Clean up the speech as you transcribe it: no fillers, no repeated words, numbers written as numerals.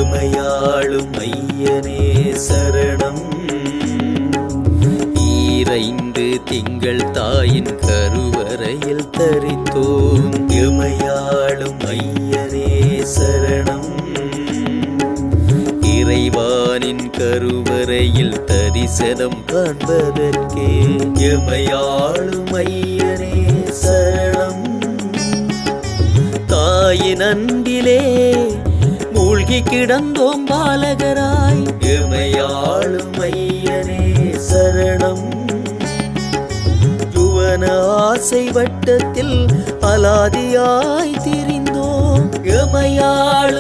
எமையாளும் ஐயனே சரணம். ஈரைந்து திங்கள் தாயின் கருவறையில் தரித்தோம் எமையாளும் ஐயனே சரணம். இறைவானின் கருவறையில் தரிசனம் காண்பதற்கே எமையாளும் ஐயனே சரணம். தாயின் அன்பிலே மூழ்கி கிடந்தோம் பாலகராய் எமையாளும் ஐயனே சரணம். யுவன ஆசை வட்டத்தில் அலாதியாய் திரிந்தோம் எமையாளும்